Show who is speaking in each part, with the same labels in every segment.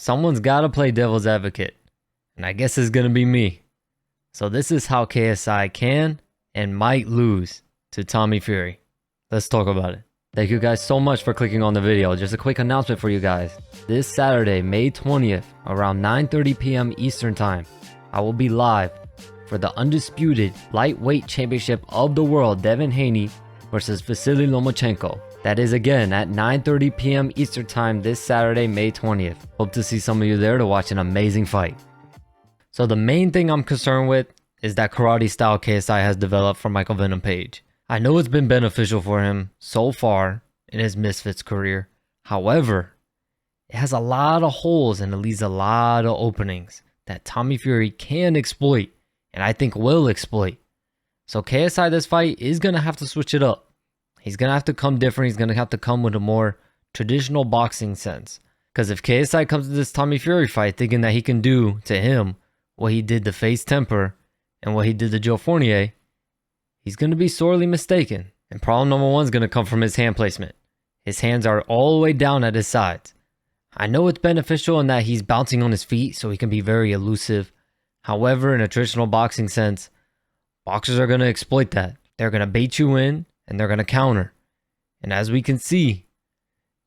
Speaker 1: someone's gotta play devil's advocate, and I guess it's gonna be me. So this is how KSI can and might lose to Tommy Fury. Let's talk about it. Thank you guys so much for clicking on the video. Just a quick announcement for you guys. This Saturday, May 20th, around 9:30 p.m. Eastern Time, I will be live for the undisputed lightweight championship of the world, Devin Haney versus Vasily Lomachenko. That is again at 9:30 p.m. Eastern Time this Saturday, May 20th. Hope to see some of you there to watch an amazing fight. So the main thing I'm concerned with is that karate style KSI has developed for Michael Venom Page. I know it's been beneficial for him so far in his Misfits career. However, it has a lot of holes and it leaves a lot of openings that Tommy Fury can exploit and I think will exploit. So KSI this fight is going to have to switch it up. He's going to have to come different. He's going to have to come with a more traditional boxing sense. Because if KSI comes to this Tommy Fury fight thinking that he can do to him what he did to Face Temper and what he did to Joe Fournier, he's going to be sorely mistaken. And problem number one is going to come from his hand placement. His hands are all the way down at his sides. I know it's beneficial in that he's bouncing on his feet so he can be very elusive. However, in a traditional boxing sense, boxers are going to exploit that. They're going to bait you in and they're going to counter. And as we can see,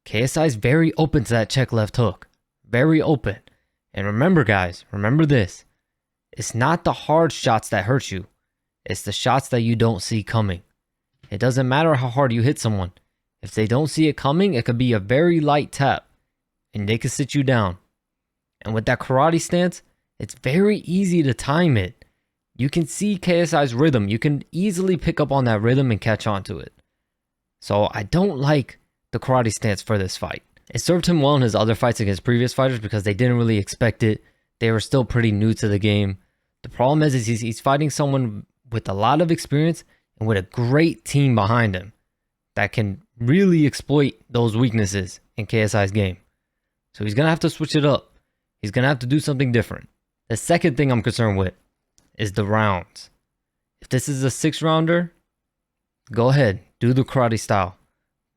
Speaker 1: KSI is very open to that check left hook. Very open. And remember guys, remember this. It's not the hard shots that hurt you. It's the shots that you don't see coming. It doesn't matter how hard you hit someone. If they don't see it coming, it could be a very light tap and they could sit you down. And with that karate stance, it's very easy to time it. You can see KSI's rhythm. You can easily pick up on that rhythm and catch on to it. So I don't like the karate stance for this fight. It served him well in his other fights against previous fighters because they didn't really expect it. They were still pretty new to the game. The problem is he's fighting someone with a lot of experience and with a great team behind him that can really exploit those weaknesses in KSI's game. So he's going to have to switch it up. He's going to have to do something different. The second thing I'm concerned with is the rounds. If this is a 6-rounder, go ahead, do the karate style.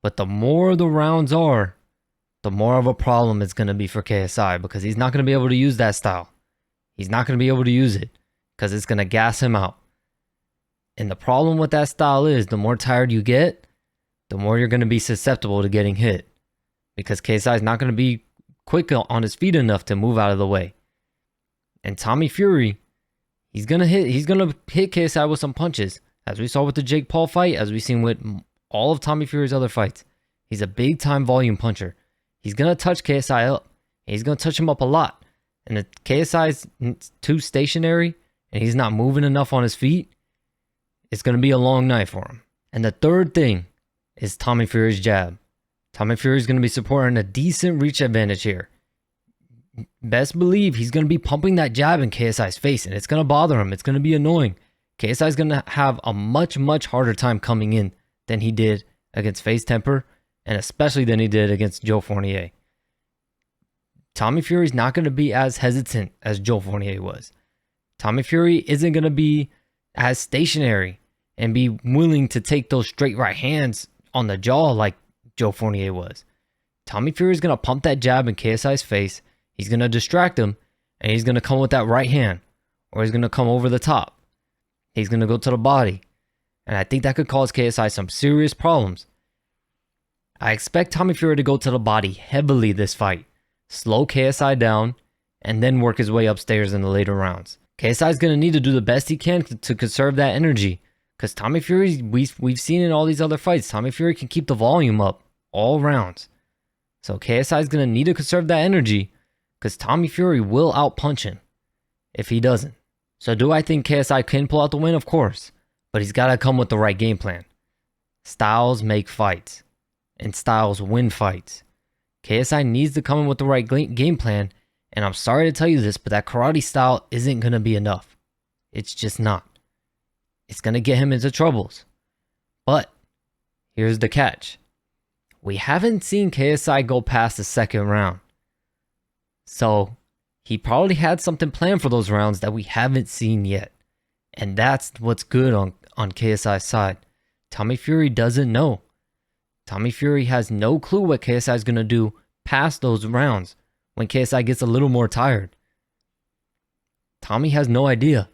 Speaker 1: But the more the rounds are, the more of a problem it's going to be for KSI because he's not going to be able to use that style. He's not going to be able to use it because it's going to gas him out. And the problem with that style is the more tired you get, the more you're going to be susceptible to getting hit because KSI is not going to be quick on his feet enough to move out of the way. And Tommy Fury, he's gonna hit KSI with some punches, as we saw with the Jake Paul fight, as we've seen with all of Tommy Fury's other fights. He's a big time volume puncher. He's gonna touch KSI up. He's gonna touch him up a lot. And if KSI's too stationary and he's not moving enough on his feet, it's gonna be a long night for him. And the third thing is Tommy Fury's jab. Tommy Fury's gonna be supporting a decent reach advantage here. Best believe he's going to be pumping that jab in KSI's face and it's going to bother him. It's going to be annoying. KSI's going to have a much harder time coming in than he did against Face Temper and especially than he did against Joe Fournier. Tommy Fury's not going to be as hesitant as Joe Fournier was. Tommy Fury isn't going to be as stationary and be willing to take those straight right hands on the jaw like Joe Fournier was. Tommy Fury's going to pump that jab in KSI's face. He's going to distract him, and he's going to come with that right hand, or he's going to come over the top. He's going to go to the body, and I think that could cause KSI some serious problems. I expect Tommy Fury to go to the body heavily this fight, slow KSI down, and then work his way upstairs in the later rounds. KSI is going to need to do the best he can to conserve that energy, because Tommy Fury, we've seen in all these other fights, Tommy Fury can keep the volume up all rounds. So KSI is going to need to conserve that energy, because Tommy Fury will outpunch him if he doesn't. So do I think KSI can pull out the win? Of course. But he's got to come with the right game plan. Styles make fights. And styles win fights. KSI needs to come in with the right game plan. And I'm sorry to tell you this, but that karate style isn't going to be enough. It's just not. It's going to get him into troubles. But here's the catch. We haven't seen KSI go past the second round. So he probably had something planned for those rounds that we haven't seen yet. And that's what's good on KSI's side. Tommy Fury doesn't know. Tommy Fury has no clue what KSI is going to do past those rounds when KSI gets a little more tired. Tommy has no idea.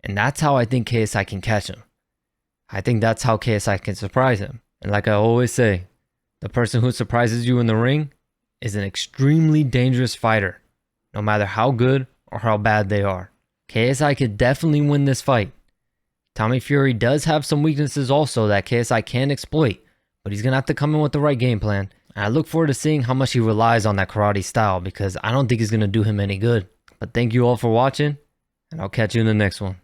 Speaker 1: And that's how I think KSI can catch him. I think that's how KSI can surprise him. And like I always say, the person who surprises you in the ring is an extremely dangerous fighter, no matter how good or how bad they are. KSI could definitely win this fight. Tommy Fury does have some weaknesses also that KSI can exploit, but he's going to have to come in with the right game plan. And I look forward to seeing how much he relies on that karate style because I don't think it's going to do him any good. But thank you all for watching, and I'll catch you in the next one.